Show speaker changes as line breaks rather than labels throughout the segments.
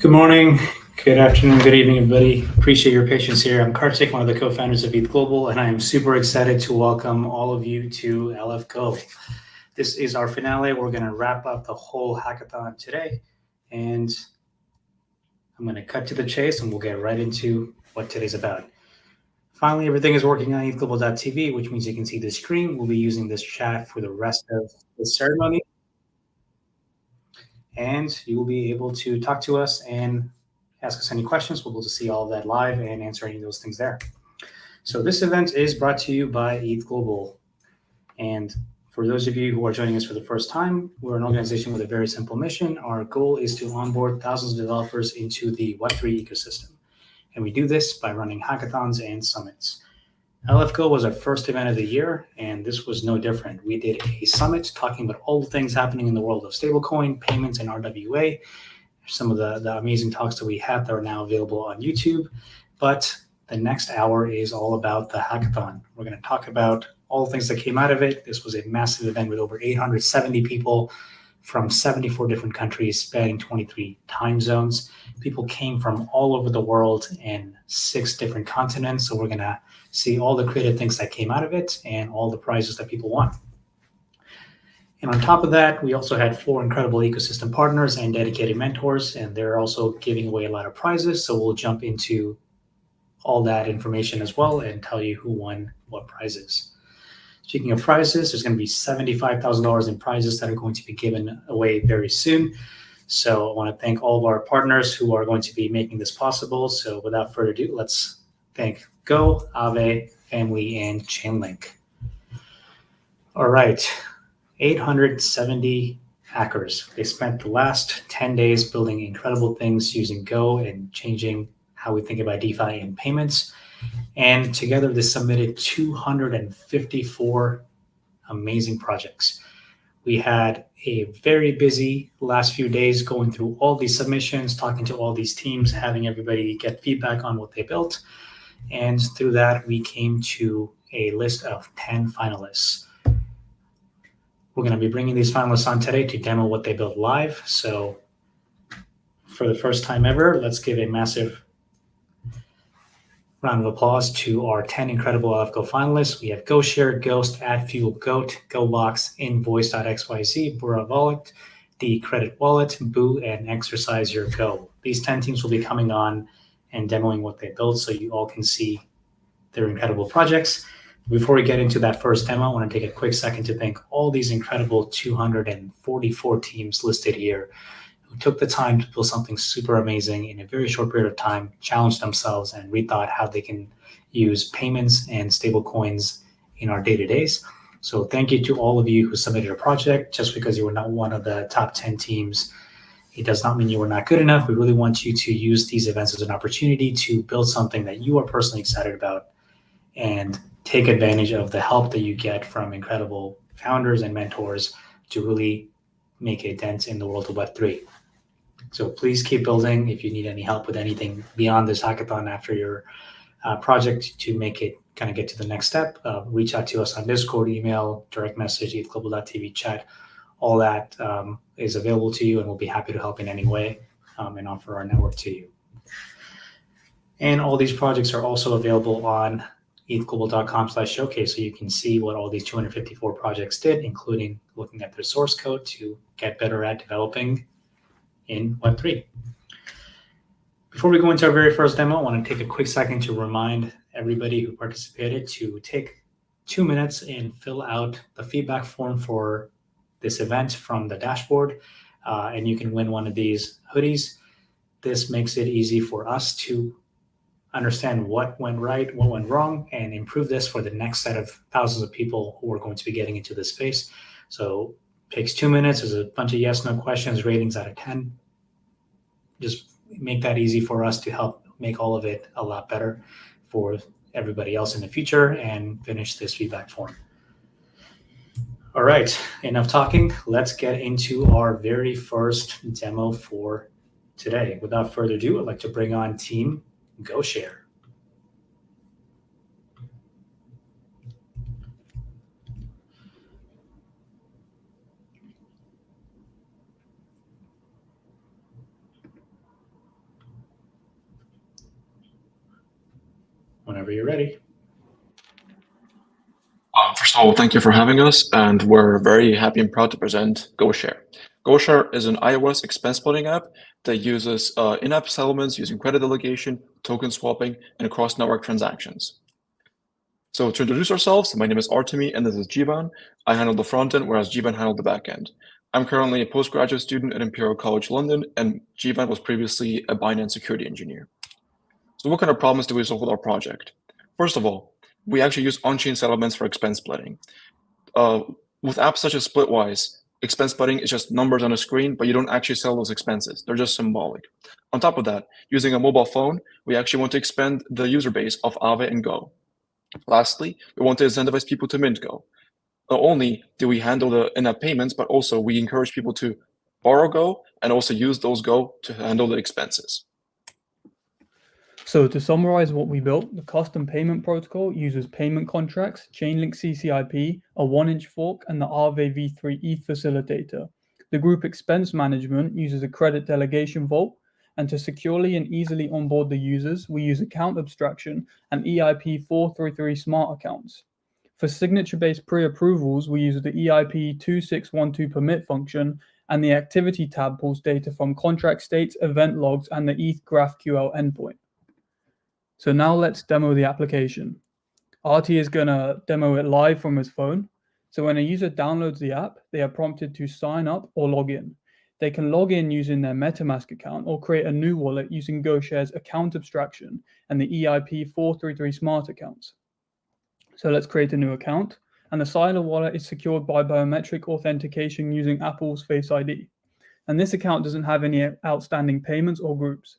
Good morning, good afternoon, good evening, everybody. Appreciate your patience here. I'm Kartik, one of the co-founders of ETHGlobal, and I am super excited to welcome all of you to LFGHO. This is our finale. We're going to wrap up the whole hackathon today, and I'm going to cut to the chase, and we'll get right into what today's about. Finally, everything is working on ETHGlobal.tv, which means you can see the screen. We'll be using this chat for the rest of the ceremony, and you will be able to talk to us and ask us any questions. We'll be able to see all of that live and answer any of those things there. So this event is brought to you by ETHGlobal. And for those of you who are joining us for the first time, we're an organization with a very simple mission. Our goal is to onboard thousands of developers into the Web3 ecosystem. And we do this by running hackathons and summits. LFGHO was our first event of the year, and this was no different. We did a summit talking about all the things happening in the world of stablecoin, payments, and RWA. Some of the amazing talks that we had that are now available on YouTube. But the next hour is all about the hackathon. We're going to talk about all the things that came out of it. This was a massive event with over 870 people from 74 different countries spanning 23 time zones. People came from all over the world and 6 different continents. So we're going to see all the creative things that came out of it and all the prizes that people won. And on top of that, we also had 4 incredible ecosystem partners and dedicated mentors, and they're also giving away a lot of prizes. So we'll jump into all that information as well and tell you who won what prizes. Speaking of prizes, there's going to be $75,000 in prizes that are going to be given away very soon. So I want to thank all of our partners who are going to be making this possible. So without further ado, let's thank Go, Aave, Family, and Chainlink. All right, 870 hackers. They spent the last 10 days building incredible things using Go and changing how we think about DeFi and payments. And together they submitted 254 amazing projects. We had a very busy last few days going through all these submissions, talking to all these teams, having everybody get feedback on what they built. And through that, we came to a list of 10 finalists. We're going to be bringing these finalists on today to demo what they built live. So for the first time ever, let's give a massive round of applause to our 10 incredible LFGHO finalists. We have GoShare, Ghost, AdFuel, Goat, GoBox, Invoice.xyz, Bura Wallet, The Credit Wallet, Boo, and Exercise Your Go. These 10 teams will be coming on and demoing what they built so you all can see their incredible projects. Before we get into that first demo, I want to take a quick second to thank all these incredible 244 teams listed here who took the time to build something super amazing in a very short period of time, challenged themselves, and rethought how they can use payments and stable coins in our day-to-days. So thank you to all of you who submitted a project. Just because you were not one of the top 10 teams, it does not mean you were not good enough. We really want you to use these events as an opportunity to build something that you are personally excited about and take advantage of the help that you get from incredible founders and mentors to really make a dent in the world of Web3. So please keep building. If you need any help with anything beyond this hackathon after your project to make it kind of get to the next step, reach out to us on Discord, email, direct message, ETHGlobal.tv chat. All that is available to you, and we'll be happy to help in any way and offer our network to you. And all these projects are also available on ETHGlobal.com/showcase, so you can see what all these 254 projects did, including looking at their source code to get better at developing in Web3. Before we go into our very first demo, I want to take a quick second to remind everybody who participated to take 2 minutes and fill out the feedback form for this event from the dashboard, and you can win one of these hoodies. This makes it easy for us to understand what went right, what went wrong, and improve this for the next set of thousands of people who are going to be getting into this space. So it takes 2 minutes. There's a bunch of yes, no questions, ratings out of 10. Just make that easy for us to help make all of it a lot better for everybody else in the future and finish this feedback form. All right, enough talking. Let's get into our very first demo for today. Without further ado, I'd like to bring on Team GoShare. Whenever you're ready.
First of all, thank you for having us, and we're very happy and proud to present GoShare. GoShare is an iOS expense splitting app that uses in-app settlements using credit delegation, token swapping, and cross-network transactions. So to introduce ourselves, my name is Artemi, and this is Jivan. I handle the front end, whereas Jivan handled the back end. I'm currently a postgraduate student at Imperial College London, and Jivan was previously a Binance security engineer. So what kind of problems do we solve with our project? First of all, we actually use on-chain settlements for expense splitting. With apps such as Splitwise, expense splitting is just numbers on a screen, but you don't actually sell those expenses. They're just symbolic. On top of that, using a mobile phone, we actually want to expand the user base of Aave and Go. Lastly, we want to incentivize people to mint Go. Not only do we handle the in-app payments, but also we encourage people to borrow Go and also use those Go to handle the expenses.
So to summarize what we built, the custom payment protocol uses payment contracts, Chainlink CCIP, a 1-inch fork, and the Aave v3 ETH facilitator. The group expense management uses a credit delegation vault, and to securely and easily onboard the users, we use account abstraction and EIP 433 smart accounts. For signature-based pre-approvals, we use the EIP 2612 permit function, and the activity tab pulls data from contract states, event logs, and the ETH GraphQL endpoint. So now let's demo the application. Artie is going to demo it live from his phone. So when a user downloads the app, they are prompted to sign up or log in. They can log in using their MetaMask account or create a new wallet using GoShare's account abstraction and the EIP 433 smart accounts. So let's create a new account. And the Siler wallet is secured by biometric authentication using Apple's Face ID. And this account doesn't have any outstanding payments or groups.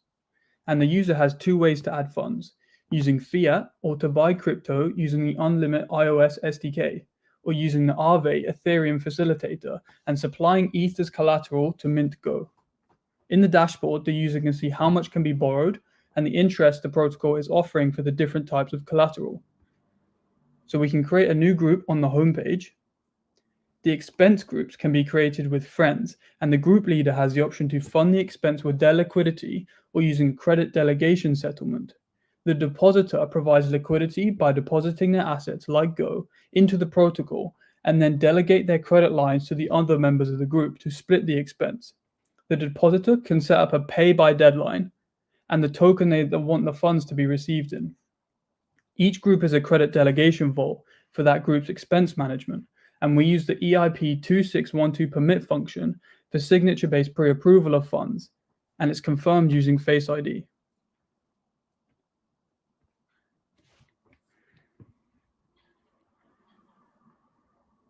And the user has two ways to add funds, using fiat or to buy crypto using the Unlimit iOS SDK, or using the Aave Ethereum facilitator and supplying ETH as collateral to mint Go. In the dashboard, the user can see how much can be borrowed and the interest the protocol is offering for the different types of collateral. So we can create a new group on the homepage. The expense groups can be created with friends, and the group leader has the option to fund the expense with their liquidity or using credit delegation settlement. The depositor provides liquidity by depositing their assets like Go into the protocol and then delegate their credit lines to the other members of the group to split the expense. The depositor can set up a pay by deadline and the token they want the funds to be received in. Each group is a credit delegation vault for that group's expense management, and we use the EIP 2612 permit function for signature-based pre-approval of funds, and it's confirmed using Face ID.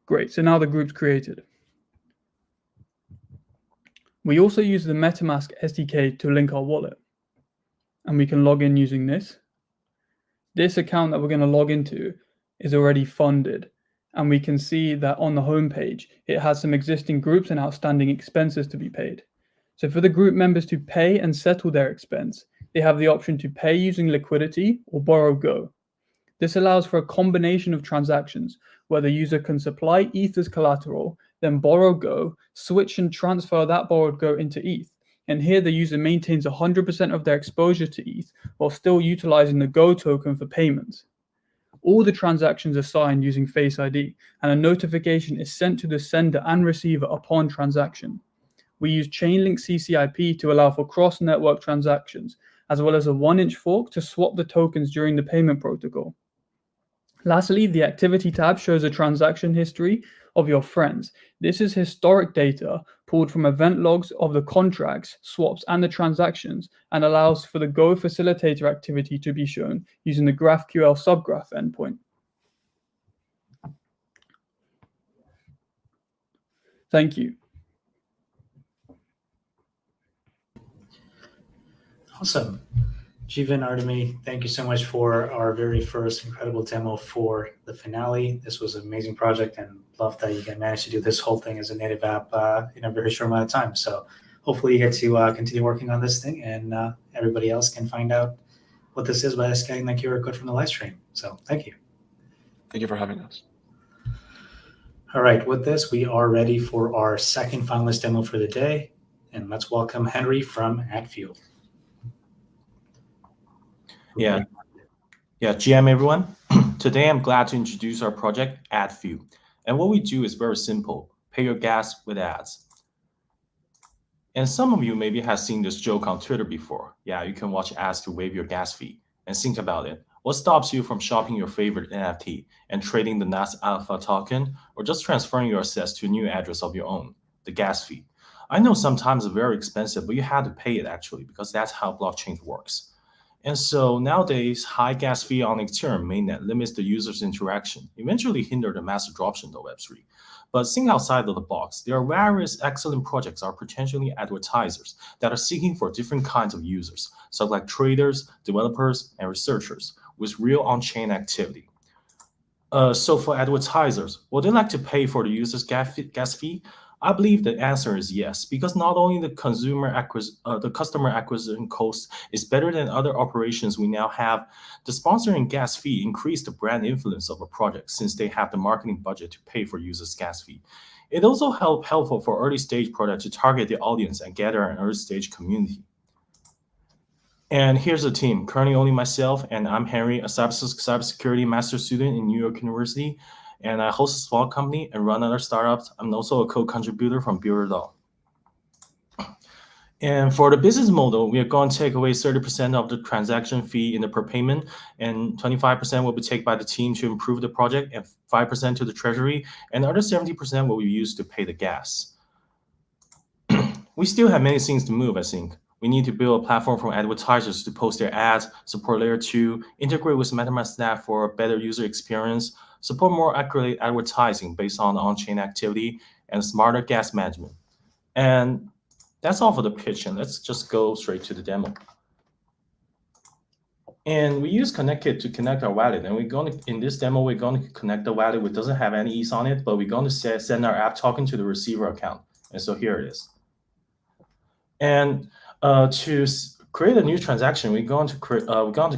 Great, so now the group's created. We also use the MetaMask SDK to link our wallet, and we can log in using this. This account that we're going to log into is already funded, and we can see that on the home page, it has some existing groups and outstanding expenses to be paid. So for the group members to pay and settle their expense, they have the option to pay using liquidity or borrow Go. This allows for a combination of transactions where the user can supply ETH as collateral, then borrow Go, switch and transfer that borrowed Go into ETH. And here the user maintains 100% of their exposure to ETH while still utilizing the Go token for payments. All the transactions are signed using Face ID, and a notification is sent to the sender and receiver upon transaction. We use Chainlink CCIP to allow for cross-network transactions, as well as a 1-inch fork to swap the tokens during the payment protocol. Lastly, the activity tab shows a transaction history of your friends. This is historic data pulled from event logs of the contracts, swaps, and the transactions, and allows for the Go facilitator activity to be shown using the GraphQL subgraph endpoint. Thank you.
Awesome. Jivan, Artemi, thank you so much for our very first incredible demo for the finale. This was an amazing project, and love that you can manage to do this whole thing as a native app in a very short amount of time. So hopefully you get to continue working on this thing, and everybody else can find out what this is by scanning the QR code from the live stream. So thank you.
Thank you for having us.
All right, with this, we are ready for our second finalist demo for the day. And let's welcome Henry from @Fuel.
Yeah. Yeah, GM everyone. Today I'm glad to introduce our project AdFuel. And what we do is very simple. Pay your gas with ads. And some of you maybe have seen this joke on Twitter before. Yeah, you can watch ads to waive your gas fee. And think about it. What stops you from shopping your favorite NFT and trading the NAS Alpha token or just transferring your assets to a new address of your own? The gas fee. I know sometimes it's very expensive, but you have to pay it actually because that's how blockchain works. And so nowadays, high gas fee on Ethereum mainnet limits the user's interaction, eventually hinder the mass adoption of Web3. But think outside of the box. There are various excellent projects or potentially advertisers that are seeking for different kinds of users, such like traders, developers, and researchers with real on-chain activity. So for advertisers, would they like to pay for the user's gas fee? I believe the answer is yes, because not only the customer acquisition cost is better than other operations we now have, the sponsoring gas fee increased the brand influence of a project since they have the marketing budget to pay for users' gas fee. It also helpful for early stage product to target the audience and gather an early stage community. And here's the team. Currently only myself, and I'm Henry, a cybersecurity master student in New York University. And I host a small company and run other startups. I'm also a co-contributor from Bureau. And for the business model, we are going to take away 30% of the transaction fee in the per payment, and 25% will be taken by the team to improve the project, and 5% to the treasury, and the other 70% will be used to pay the gas. We still have many things to move, I think. We need to build a platform for advertisers to post their ads, support layer 2, integrate with MetaMask Snap for a better user experience, support more accurate advertising based on on-chain activity, and smarter gas management. And that's all for the pitch, and let's just go straight to the demo. And we use ConnectKit to connect our wallet. And in this demo, we're going to connect the wallet which doesn't have any ETH on it, but we're going to send our app token to the receiver account. And so here it is. And to create a new transaction, we're going to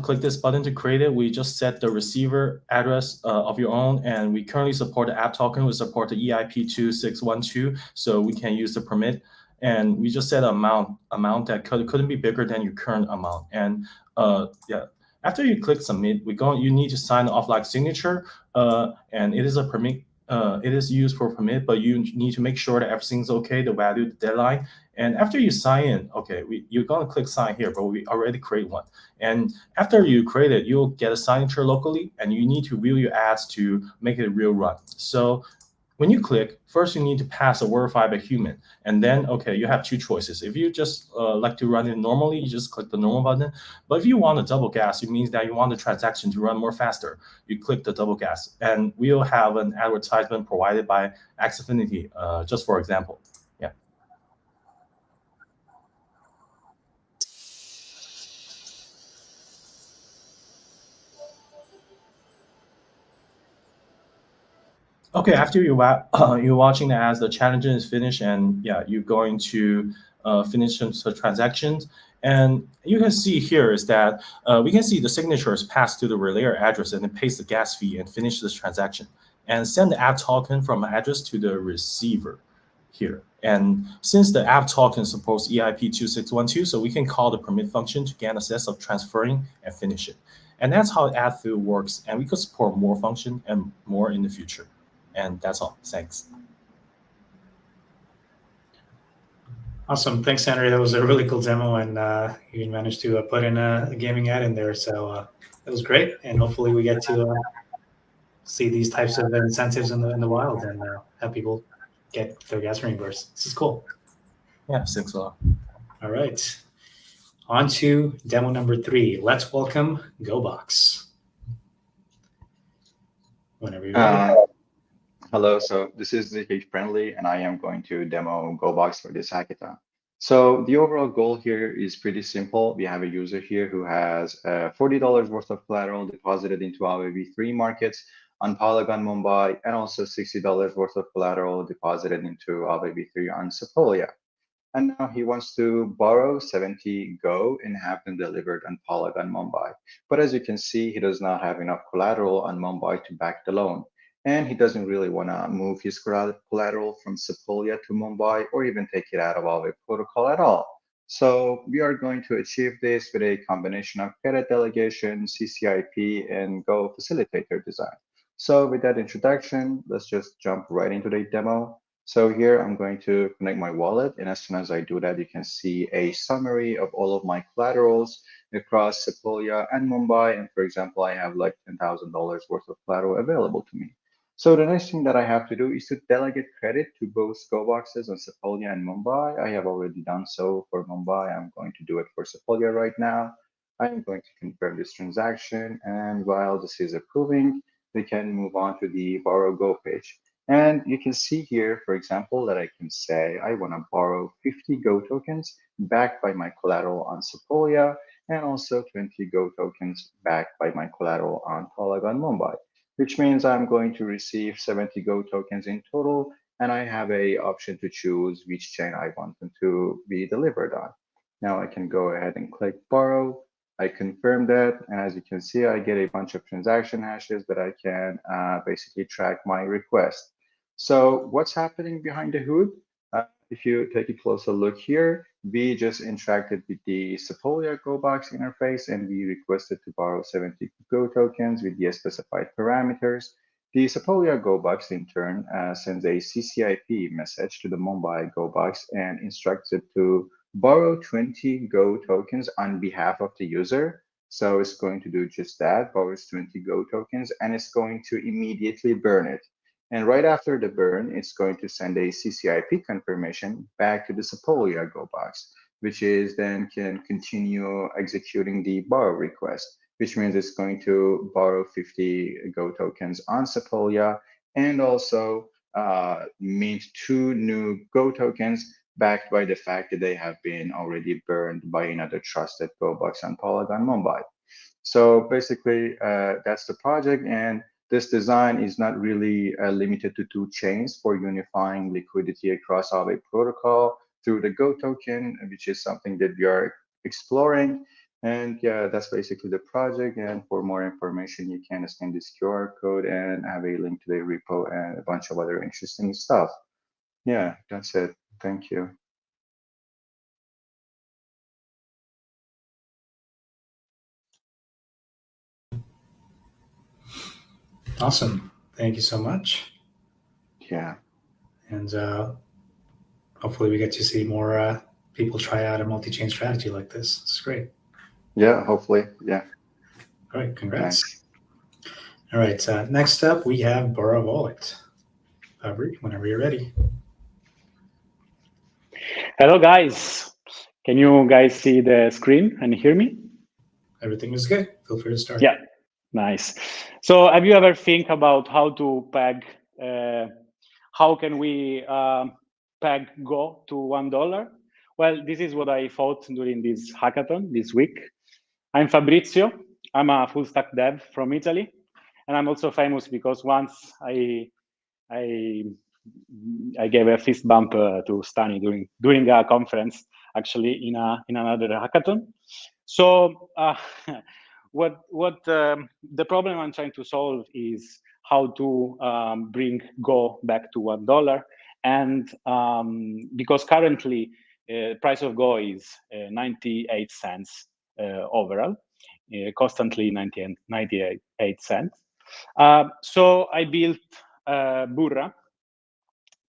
click this button to create it. We just set the receiver address of your own, and we currently support the app token. We support the EIP2612, so we can use the permit. And we just set an amount that couldn't be bigger than your current amount. And yeah, after you click submit, you need to sign the offline signature, and it is a permit. It is used for permit, but you need to make sure that everything's okay, the value, the deadline. And after you sign in, okay, you're going to click sign here, but we already create one. And after you create it, you'll get a signature locally, and you need to view your ads to make it a real run. So when you click, first you need to pass a verified by human. And then, okay, you have two choices. If you just like to run it normally, you just click the normal button. But if you want a double gas, it means that you want the transaction to run more faster. You click the double gas. And we'll have an advertisement provided by Xfinity, just for example. Yeah. Okay, after you're watching the ads, the challenge is finished, and yeah, you're going to finish some transactions. And you can see here is that we can see the signatures pass to the relayer address and then paste the gas fee and finish this transaction and send the app token from an address to the receiver here. And since the app token supports EIP2612, so we can call the permit function to gain access of transferring and finish it. And that's how AdFuel works. And we could support more function and more in the future. And that's all. Thanks.
Awesome. Thanks, Henry. That was a really cool demo, and you managed to put in a gaming ad in there. So that was great. And hopefully we get to see these types of incentives in the wild and have people get their gas reimbursed. This is cool.
Yeah, thanks a lot.
All right. On to demo number 3. Let's welcome GoBox. Whenever you're ready.
Hello, so this is ZH Friendly, and I am going to demo GoBox for this hackathon. So the overall goal here is pretty simple. We have a user here who has $40 worth of collateral deposited into our V3 markets on Polygon Mumbai, and also $60 worth of collateral deposited into our V3 on Sepolia. And now he wants to borrow 70 Go and have them delivered on Polygon Mumbai. But as you can see, he does not have enough collateral on Mumbai to back the loan. And he doesn't really want to move his collateral from Sepolia to Mumbai or even take it out of our protocol at all. So we are going to achieve this with a combination of credit delegation, CCIP, and Go facilitator design. So with that introduction, let's just jump right into the demo. So here I'm going to connect my wallet, and as soon as I do that, you can see a summary of all of my collaterals across Sepolia and Mumbai. And for example, I have like $10,000 worth of collateral available to me. So the next thing that I have to do is to delegate credit to both Go-boxes on Sepolia and Mumbai. I have already done so for Mumbai. I'm going to do it for Sepolia right now. I am going to confirm this transaction, and while this is approving, we can move on to the Borrow Go page. And you can see here, for example, that I can say I want to borrow 50 Go tokens backed by my collateral on Sepolia, and also 20 Go tokens backed by my collateral on Polygon Mumbai, which means I'm going to receive 70 Go tokens in total, and I have a option to choose which chain I want them to be delivered on. Now I can go ahead and click borrow. I confirm that, and as you can see, I get a bunch of transaction hashes that I can basically track my request. So what's happening behind the hood? If you take a closer look here, we just interacted with the Sepolia GoBox interface, and we requested to borrow 70 Go tokens with the specified parameters. The Sepolia GoBox in turn sends a CCIP message to the Mumbai GoBox and instructs it to borrow 20 Go tokens on behalf of the user. So it's going to do just that, borrows 20 Go tokens, and it's going to immediately burn it. And right after the burn, it's going to send a CCIP confirmation back to the Sepolia Go box, which is then can continue executing the borrow request, which means it's going to borrow 50 Go tokens on Sepolia and also mint 2 new Go tokens backed by the fact that they have been already burned by another trusted Go box on Polygon Mumbai. So basically, that's the project, and this design is not really limited to 2 chains for unifying liquidity across Aave protocol through the Go token, which is something that we are exploring. And yeah, that's basically the project. And for more information, you can scan this QR code and have a link to the repo and a bunch of other interesting stuff. Yeah, that's it. Thank you.
Awesome. Thank you so much.
Yeah.
And hopefully we get to see more people try out a multi-chain strategy like this. It's great.
Yeah, hopefully. Yeah.
All right, congrats.
Nice.
All right, next up we have Borrow Wallet. Aubrey, whenever you're ready.
Hello, guys. Can you guys see the screen and hear me?
Everything is good. Feel free to start.
Yeah, nice. So have you ever think about how to peg, how can we peg Go to $1? Well, this is what I thought during this hackathon this week. I'm Fabrizio. I'm a full stack dev from Italy. And I'm also famous because once I gave a fist bump to Stani during a conference, actually in another hackathon. So what the problem I'm trying to solve is how to bring Go back to $1, and because currently price of Go is 98 cents overall, constantly 98 cents. So I built Burra.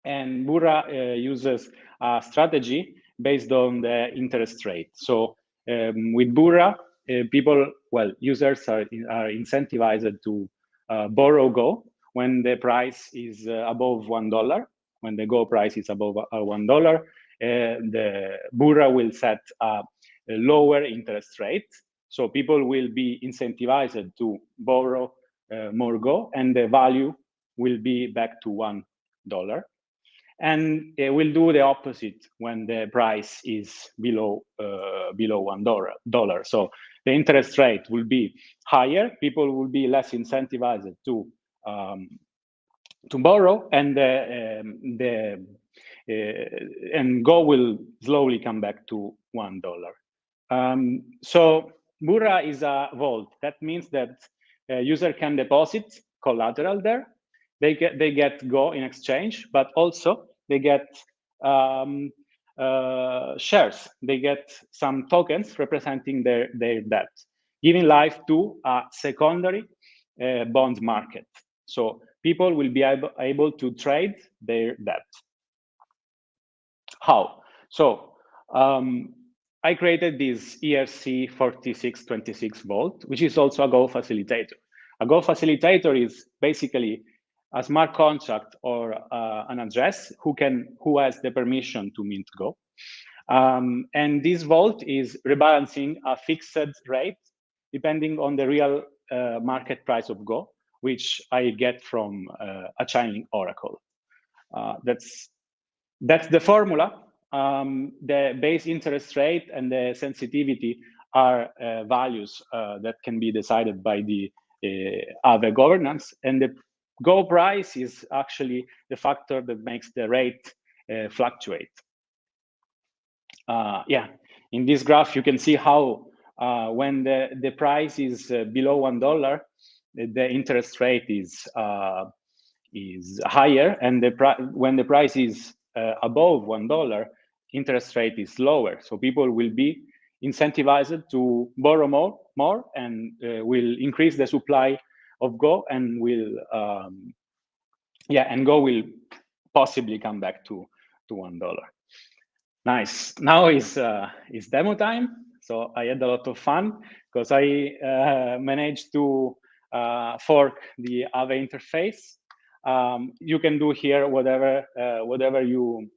And Burra uses a strategy based on the interest rate. So with Burra, users are incentivized to borrow Go when the price is above $1. When the Go price is above $1, the Burra will set a lower interest rate. So people will be incentivized to borrow more Go, and the value will be back to $1. And we'll do the opposite when the price is below $1. So the interest rate will be higher. People will be less incentivized to borrow, and and Go will slowly come back to $1. So Burra is a vault. That means that a user can deposit collateral there. They get Go in exchange, but also they get shares. They get some tokens representing their debt, giving life to a secondary bond market. So people will be able to trade their debt. How? So I created this ERC4626 Vault, which is also a Go facilitator. A Go facilitator is basically a smart contract or an address who has the permission to mint Go. And this Vault is rebalancing a fixed rate depending on the real market price of Go, which I get from a Chainlink Oracle. That's the formula. The base interest rate and the sensitivity are values that can be decided by the other governance, and the Go price is actually the factor that makes the rate fluctuate. Yeah, in this graph you can see how when the price is below $1, the interest rate is higher, and when the price is above $1, interest rate is lower. So people will be incentivized to borrow more and will increase the supply of Go, and will and Go will possibly come back to $1. Nice. Now is demo time. So I had a lot of fun because I managed to fork the Aave interface. You can do here whatever you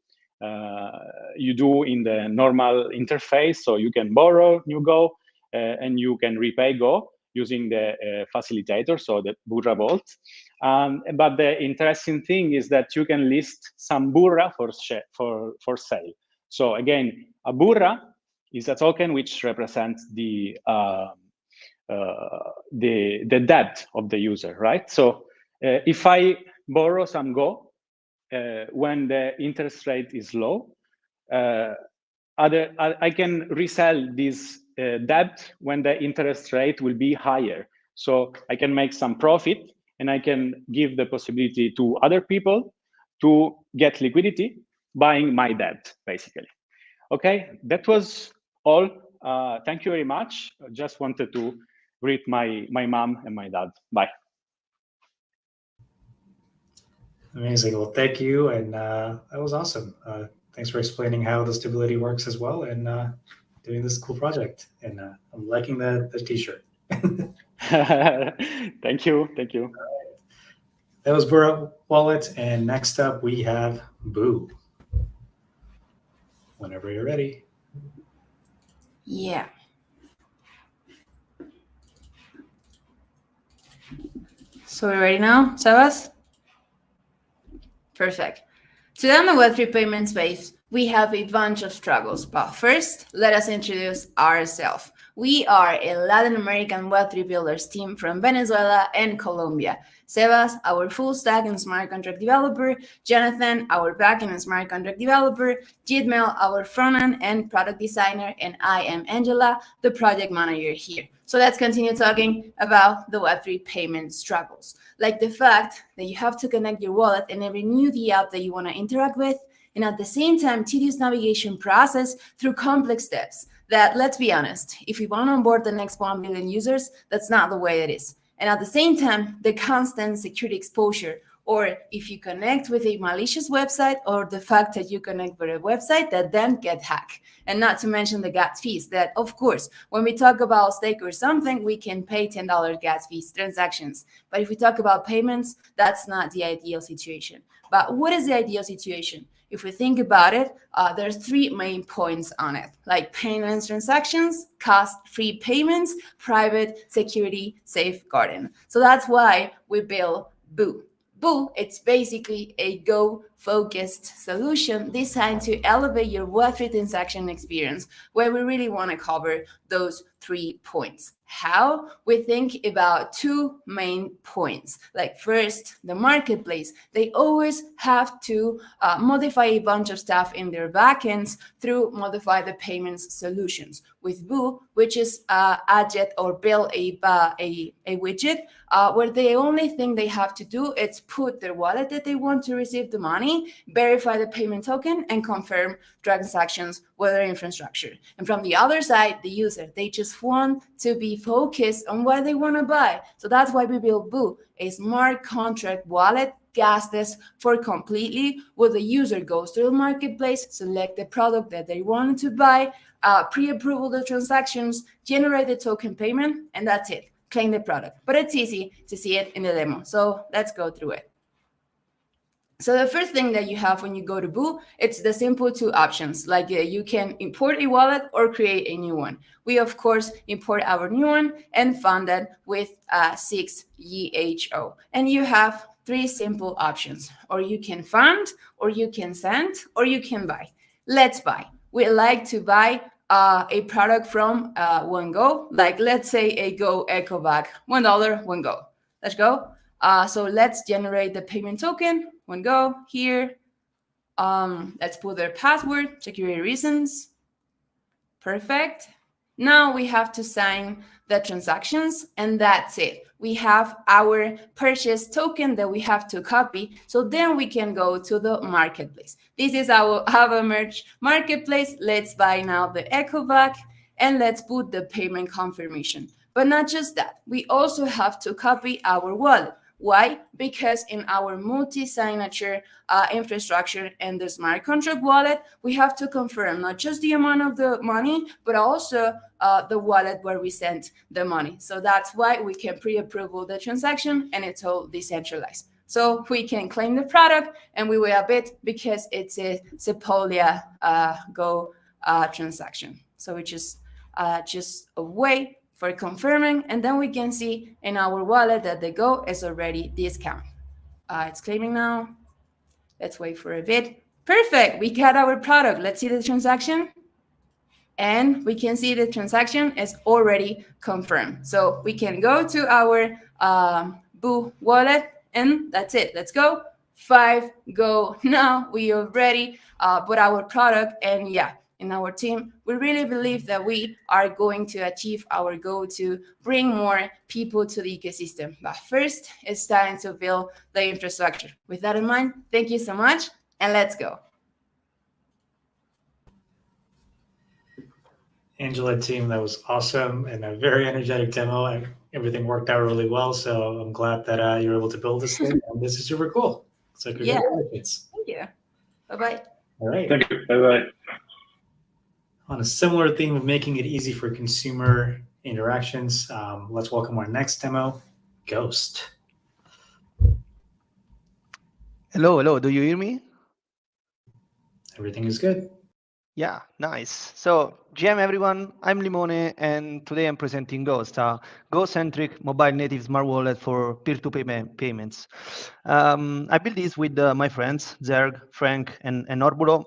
do in the normal interface. So you can borrow new Go and you can repay Go using the facilitator, so the Burra Vault. But the interesting thing is that you can list some Burra for sale. So again, a Burra is a token which represents the debt of the user, right? So if I borrow some Go when the interest rate is low, I can resell this debt when the interest rate will be higher. So I can make some profit, and I can give the possibility to other people to get liquidity buying my debt, basically. Okay, that was all. Thank you very much. I just wanted to greet my mom and my dad. Bye.
Amazing. Well, thank you. And that was awesome. Thanks for explaining how the stability works as well, and doing this cool project. And I'm liking the t-shirt.
Thank you. Thank you.
That was Burra Wallet. And next up, we have Boo. Whenever you're ready.
Yeah. So we're ready now, Sebas? Perfect. Today on the Web3 payment space, we have a bunch of struggles. But first, let us introduce ourselves. We are a Latin American Web3 builders team from Venezuela and Colombia. Sebas, our full stack and smart contract developer. Jonathan, our backend and smart contract developer. Jitmel, our frontend and product designer. And I am Angela, the project manager here. So let's continue talking about the Web3 payment struggles. Like the fact that you have to connect your wallet and renew the app that you want to interact with. And at the same time, tedious navigation process through complex steps that, let's be honest, if we want to onboard the next 1 million users, that's not the way it is. And at the same time, the constant security exposure, or if you connect with a malicious website, or the fact that you connect with a website that then get hacked. And not to mention the gas fees that, of course, when we talk about stake or something, we can pay $10 gas fees transactions. But if we talk about payments, that's not the ideal situation. But what is the ideal situation? If we think about it, there's 3 main points on it, like painless transactions, cost-free payments, private security safeguarding. So that's why we built Boo. Boo, it's basically a Go-focused solution designed to elevate your Web3 transaction experience, where we really want to cover those 3 points. How? We think about 2 main points. Like first, the marketplace. They always have to modify a bunch of stuff in their backends through modify the payments solutions. With Boo, which is adject or build a widget where the only thing they have to do is put their wallet that they want to receive the money money, verify the payment token, and confirm transactions with their infrastructure. And from the other side, the user, they just want to be focused on what they want to buy. So that's why we built Boo, a smart contract wallet gasless for completely, where the user goes to the marketplace, select the product that they want to buy, pre-approval the transactions, generate the token payment, and that's it. Claim the product. But it's easy to see it in the demo. So let's go through it. So the first thing that you have when you go to Boo, it's the simple two options. Like you can import a wallet or create a new one. We, of course, import our new one and fund it with 6GHO. And you have three simple options. Or you can fund, or you can send, or you can buy. Let's buy. We like to buy a product from OneGo, like let's say a Go Echo Bag, $1, OneGo. Let's go. So let's generate the payment token. OneGo here. Let's put their password, security reasons. Perfect. Now we have to sign the transactions, and that's it. We have our purchase token that we have to copy. So then we can go to the marketplace. This is our merge marketplace. Let's buy now the Echo Bag, and let's put the payment confirmation. But not just that, we also have to copy our wallet. Why? Because in our multi-signature infrastructure and the smart contract wallet, we have to confirm not just the amount of the money, but also the wallet where we sent the money. So that's why we can pre-approval the transaction, and it's all decentralized. So we can claim the product, and we will a bit because it's a Sepolia Go transaction. So it's just a way for confirming, and then we can see in our wallet that the Go is already discounted. It's claiming now. Let's wait for a bit. Perfect, we got our product. Let's see the transaction. And we can see the transaction is already confirmed. So we can go to our Boo wallet, and that's it. Let's go. 5 Go. Now we already put our product, and yeah, in our team, we really believe that we are going to achieve our goal to bring more people to the ecosystem. But first, it's time to build the infrastructure. With that in mind, thank you so much, and let's go.
Angela, team, that was awesome and a very energetic demo. Everything worked out really well, so I'm glad that you were able to build this thing, and this is super cool. So congratulations.
Thank you. Bye-bye.
All right.
Thank you. Bye-bye.
On a similar theme of making it easy for consumer interactions, let's welcome our next demo, Ghost.
Hello. Do you hear me?
Everything is good.
Yeah, nice. So, GM everyone, I'm Limone, and today I'm presenting Ghost, a Go-centric mobile native smart wallet for peer-to-peer payments. I built this with my friends, Zerg, Frank, and Orbulo.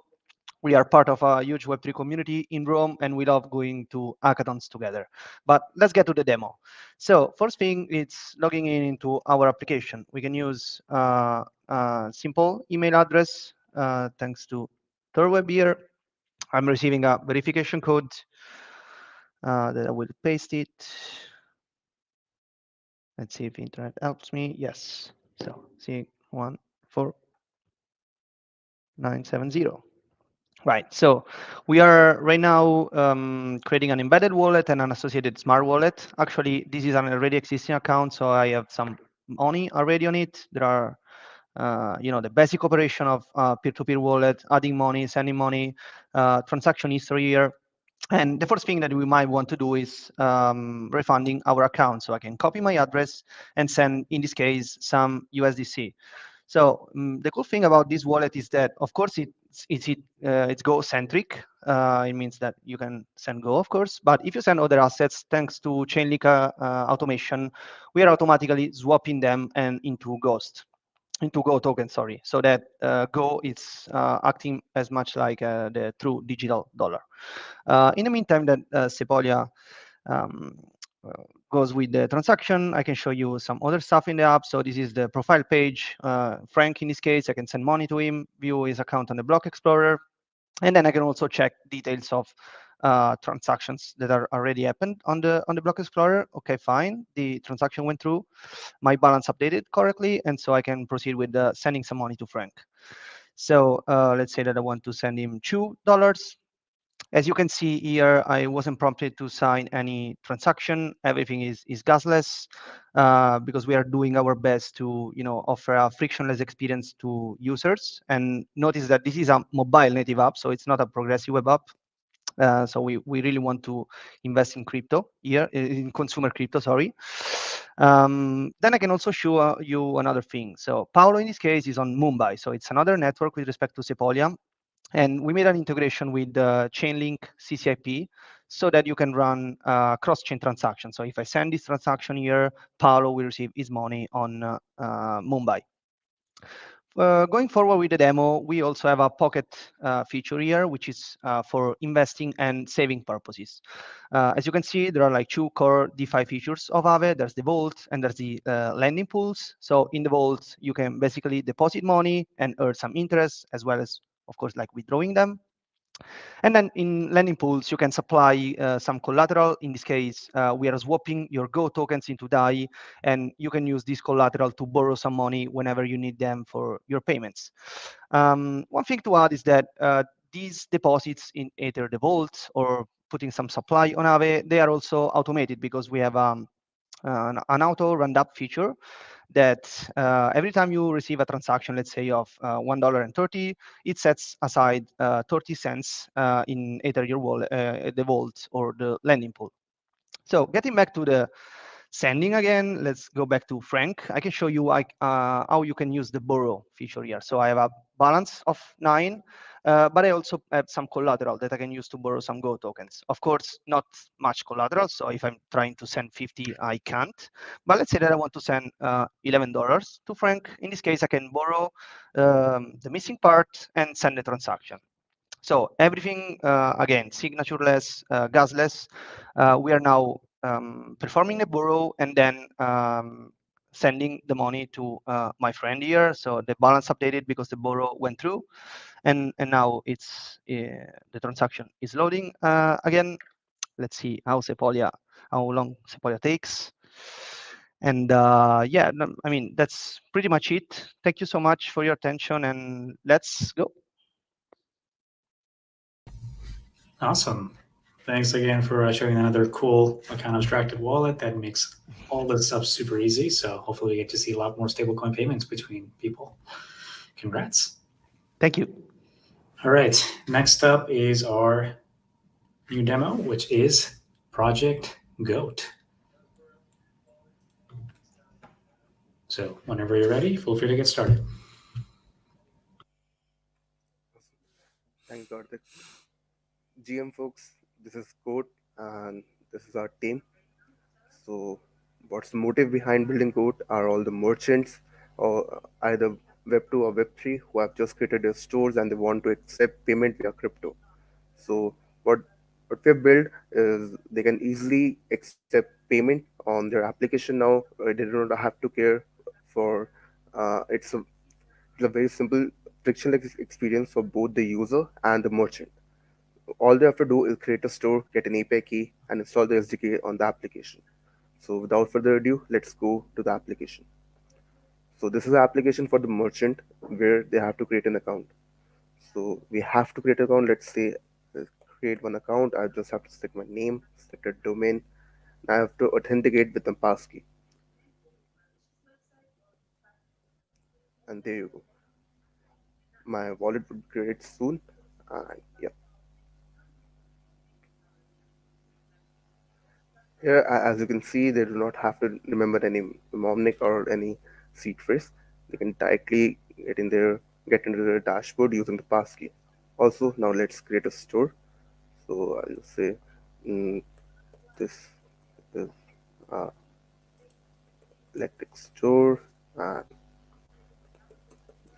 We are part of a huge Web3 community in Rome, and we love going to hackathons together. But let's get to the demo. So first thing, it's logging into our application. We can use a simple email address, thanks to Talwar here. I'm receiving a verification code that I will paste it. Let's see if internet helps me. Yes. So see 14970. Right. So we are right now creating an embedded wallet and an associated smart wallet. Actually, this is an already existing account, so I have some money already on it. There are the basic operation of peer-to-peer wallet, adding money, sending money, transaction history here. And the first thing that we might want to do is refunding our account. So I can copy my address and send, in this case, some USDC. So the cool thing about this wallet is that, of course, it's Go-centric. It means that you can send Go, of course. But if you send other assets, thanks to Chainlink automation, we are automatically swapping them into Go token, sorry, so that Go is acting as much like the true digital dollar. In the meantime, that Sepolia goes with the transaction, I can show you some other stuff in the app. So this is the profile page. Frank, in this case, I can send money to him, view his account on the Block Explorer, and then I can also check details of transactions that are already happened on the Block Explorer. Okay, fine. The transaction went through. My balance updated correctly, and so I can proceed with sending some money to Frank. So let's say that I want to send him $2. As you can see here, I wasn't prompted to sign any transaction. Everything is gasless because we are doing our best to offer a frictionless experience to users. And notice that this is a mobile native app, so it's not a progressive web app. So we really want to invest in crypto here, in consumer crypto, sorry. Then I can also show you another thing. So Paolo in this case is on Mumbai. So it's another network with respect to Sepolia. And we made an integration with Chainlink CCIP so that you can run cross-chain transactions. So if I send this transaction here, Paolo will receive his money on Mumbai. Going forward with the demo, we also have a pocket feature here, which is for investing and saving purposes. As you can see, there are like two core DeFi features of Aave. There's the vault and there's the lending pools. So in the vault, you can basically deposit money and earn some interest, as well as, of course, like withdrawing them. And then in lending pools, you can supply some collateral. In this case, we are swapping your Go tokens into DAI, and you can use this collateral to borrow some money whenever you need them for your payments. One thing to add is that these deposits in either the vault or putting some supply on Aave, they are also automated because we have an auto round up feature that every time you receive a transaction, let's say of $1.30, it sets aside 30 cents in either your wallet, the vault or the lending pool. So getting back to the sending again, let's go back to Frank. I can show you how you can use the borrow feature here. So I have a balance of 9, but I also have some collateral that I can use to borrow some Go tokens. Of course, not much collateral. So if I'm trying to send 50, I can't. But let's say that I want to send $11 to Frank. In this case, I can borrow the missing part and send the transaction. So everything, again, signatureless, gasless. We are now performing the borrow and then sending the money to my friend here. So the balance updated because the borrow went through, and now it's the transaction is loading again. Let's see how long Sepolia takes. And yeah, I mean, that's pretty much it. Thank you so much for your attention, and let's go.
Awesome. Thanks again for showing another cool account abstracted wallet that makes all this stuff super easy. So hopefully we get to see a lot more stablecoin payments between people. Congrats.
Thank you.
All right. Next up is our new demo, which is Project Goat. So whenever you're ready, feel free to get started.
Thanks, Kartik. GM folks, this is Code and this is our team. So what's the motive behind building Code are all the merchants or either Web2 or Web3 who have just created their stores and they want to accept payment via crypto. So what we have built is they can easily accept payment on their application now. They don't have to care for it's a very simple frictionless experience for both the user and the merchant. All they have to do is create a store, get an API key, and install the SDK on the application. So without further ado, let's go to the application. So this is the application for the merchant where they have to create an account. So we have to create an account. Let's say create one account. I just have to select my name, select a domain. I have to authenticate with the passkey. And there you go. My wallet would create soon. And yeah. Here, as you can see, they do not have to remember any mnemonic or any seed phrase. They can directly get into their dashboard using the passkey. Also, now let's create a store. So I'll say this is electric store, and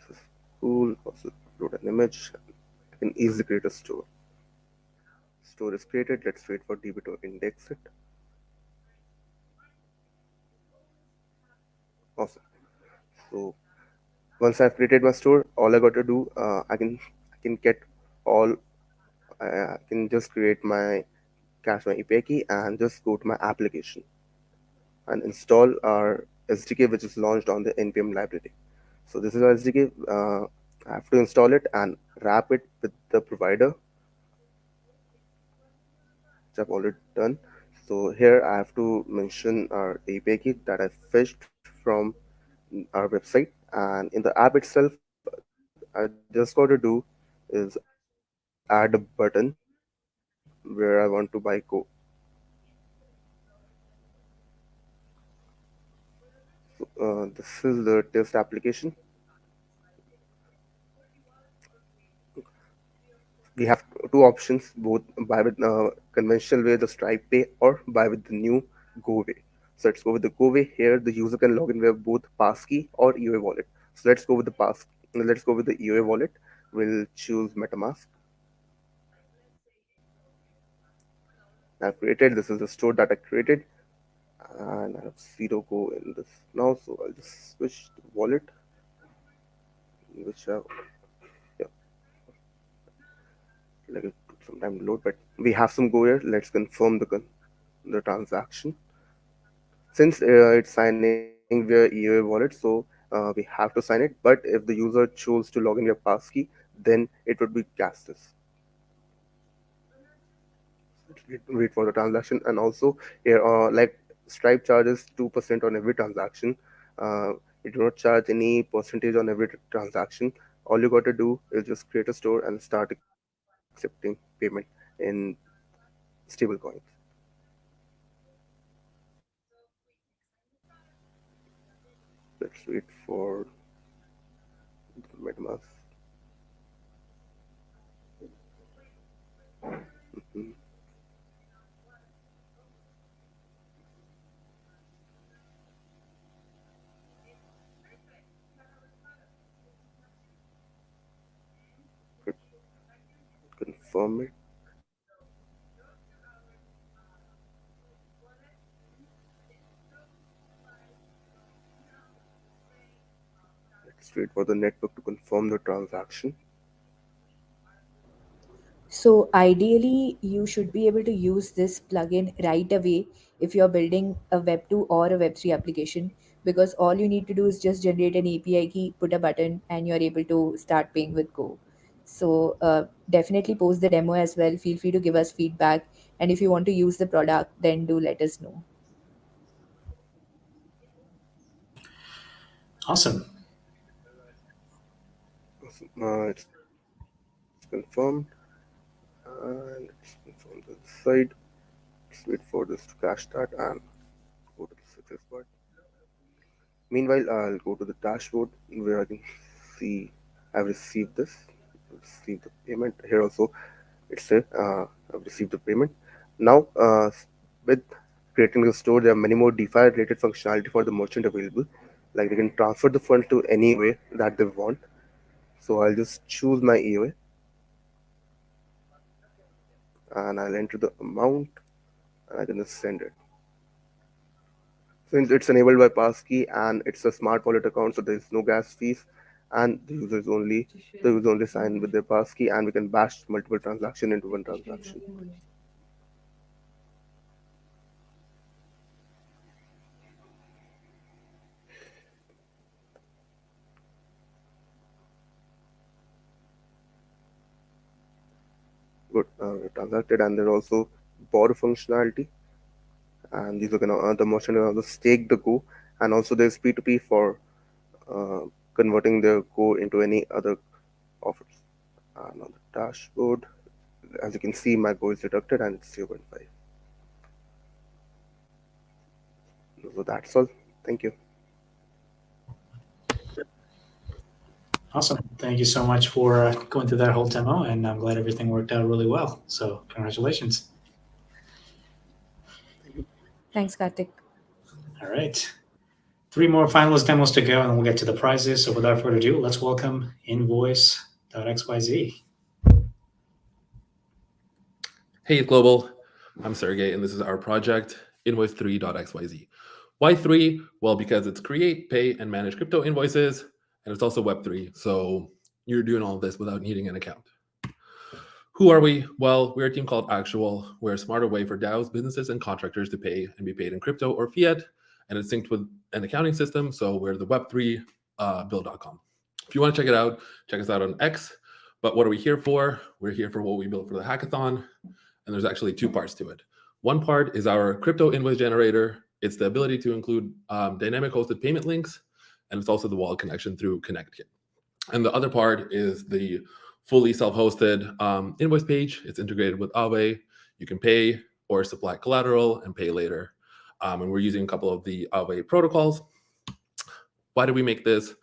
this is cool. Also, load an image. I can easily create a store. Store is created. Let's wait for DB to index it. Awesome. So once I've created my store, all I got to do, I can get all. I can just create my cache my API key and just go to my application and install our SDK, which is launched on the npm library. So this is our SDK. I have to install it and wrap it with the provider, which I've already done. So here I have to mention our API key that I fetched from our website, and in the app itself, I just got to do is add a button where I want to buy Go. This is the test application. We have two options: both buy with conventional way, the Stripe Pay, or buy with the new Go way. So let's go with the Go way. Here, the user can log in with both passkey or EOA wallet. So let's go with the pass. Let's go with the EOA wallet. We'll choose MetaMask. I've created. This is the store that I created, and I have zero Go in this now. So I'll just switch the wallet, which yeah, like it took some time to load, but we have some Go here. Let's confirm the transaction. Since it's signing via EOA wallet, so we have to sign it. But if the user chose to log in via passkey, then it would be gasless. Wait for the transaction. And also here, like Stripe charges 2% on every transaction. It do not charge any percentage on every transaction. All you got to do is just create a store and start accepting payment in stablecoins. Let's wait for MetaMask. Mhm. Confirm it. Let's wait for the network to confirm the transaction.
So ideally, you should be able to use this plugin right away if you're building a Web 2 or a Web 3 application, because all you need to do is just generate an API key, put a button, and you're able to start paying with Go. So definitely post the demo as well. Feel free to give us feedback. And if you want to use the product, then do let us know.
Awesome.
It's confirmed. And let's confirm the side. Let's wait for this to cache that and go to the success part. Meanwhile, I'll go to the dashboard where I can see I've received this. Received the payment. Here also it says I've received the payment. Now, with creating the store, there are many more DeFi related functionality for the merchant available. Like they can transfer the fund to any way that they want. So I'll just choose my EOA and I'll enter the amount and I can just send it. Since it's enabled by passkey and it's a smart wallet account, so there's no gas fees, and the user only sign with their passkey, and we can bash multiple transactions into one transaction. Good, we transacted, and there's also borrow functionality, and these are gonna the merchant can also stake the Go, and also there's P2P for uh, converting the Go into any other offers. And on the dashboard, as you can see, my Go is deducted and it's 0.5. So that's all. Thank you.
Awesome. Thank you so much for going through that whole demo, and I'm glad everything worked out really well. So congratulations.
Thanks, Kartik.
All right. 3 more finalist demos to go, and we'll get to the prizes. So without further ado, let's welcome Invoice.xyz.
Hey, ETHGlobal. I'm Sergey, and this is our project, Invoice3.xyz. Why 3? Well, because it's create, pay, and manage crypto invoices, and it's also Web3. So you're doing all of this without needing an account. Who are we? Well, we're a team called Actual. We're a smarter way for DAOs, businesses, and contractors to pay and be paid in crypto or fiat, and it's synced with an accounting system. So we're the Web3 build.com. If you want to check it out, check us out on X. But what are we here for? We're here for what we built for the hackathon. And there's actually two parts to it. One part is our crypto invoice generator. It's the ability to include dynamic hosted payment links. And it's also the wallet connection through ConnectKit. And the other part is the fully self-hosted invoice page. It's integrated with Aave. You can pay or supply collateral and pay later. And we're using a couple of the Aave protocols. Why did we make this?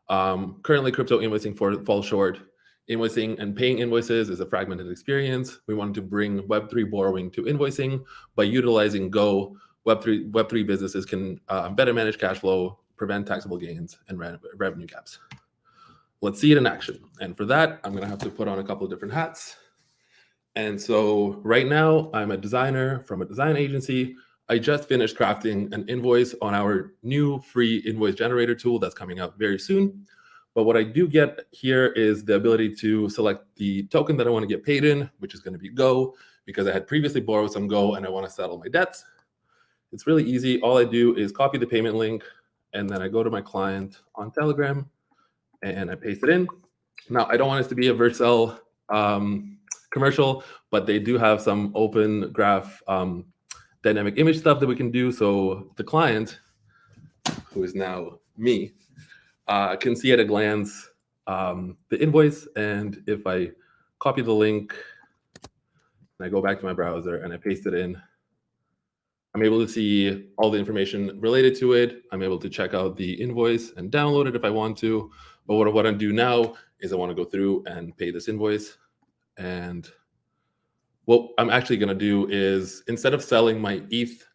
Currently, crypto invoicing falls short. Invoicing and paying invoices is a fragmented experience. We wanted to bring Web3 borrowing to invoicing. By utilizing Go, Web3 businesses can better manage cash flow, prevent taxable gains, and revenue gaps. Let's see it in action. And for that, I'm going to have to put on a couple of different hats. And so right now, I'm a designer from a design agency. I just finished crafting an invoice on our new free invoice generator tool that's coming out very soon. But what I do get here is the ability to select the token that I want to get paid in, which is going to be Go, because I had previously borrowed some Go and I want to settle my debts. It's really easy. All I do is copy the payment link, and then I go to my client on Telegram, and I paste it in. Now, I don't want this to be a Vercel commercial, but they do have some open graph dynamic image stuff that we can do. So the client, who is now me, can see at a glance the invoice. And if I copy the link and I go back to my browser and I paste it in, I'm able to see all the information related to it. I'm able to check out the invoice and download it if I want to. But what I want to do now is I want to go through and pay this invoice. And what I'm actually going to do is, instead of selling my ETH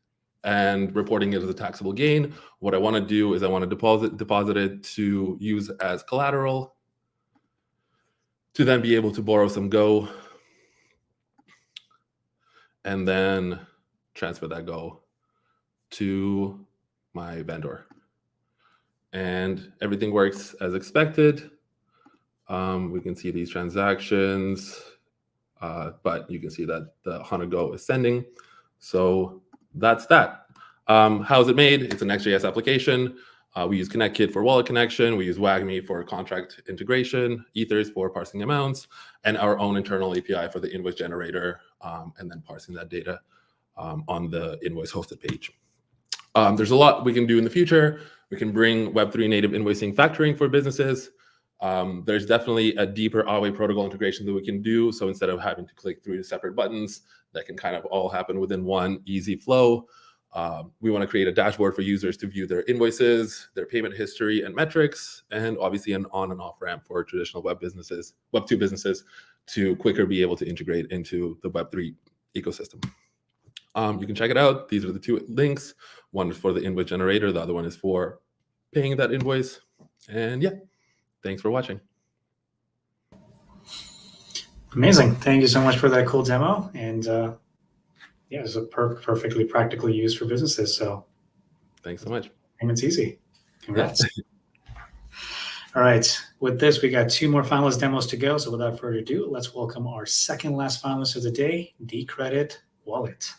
and reporting it as a taxable gain, what I want to do is I want to deposit it to use as collateral to then be able to borrow some Go and then transfer that Go to my vendor. And everything works as expected. We can see these transactions, but you can see that the 100 Go is sending. So that's that. How is it made? It's an Next.js application. We use ConnectKit for wallet connection. We use WAGMI for contract integration, Ethers for parsing amounts, and our own internal API for the invoice generator, and then parsing that data on the invoice hosted page. There's a lot we can do in the future. We can bring Web3 native invoicing factoring for businesses. There's definitely a deeper Aave protocol integration that we can do. So instead of having to click through the separate buttons, that can kind of all happen within one easy flow. We want to create a dashboard for users to view their invoices, their payment history and metrics, and obviously an on and off ramp for traditional Web2 businesses to quicker be able to integrate into the Web3 ecosystem. You can check it out. These are the two links. One is for the invoice generator. The other one is for paying that invoice. And yeah, thanks for watching.
Amazing. Thank you so much for that cool demo. And yeah, it's a perfectly practically used for businesses. So
thanks so much.
Payment's easy. Congrats. All right. With this, we got two more finalist demos to go. So without further ado, let's welcome our second last finalist of the day, DCredit Wallet.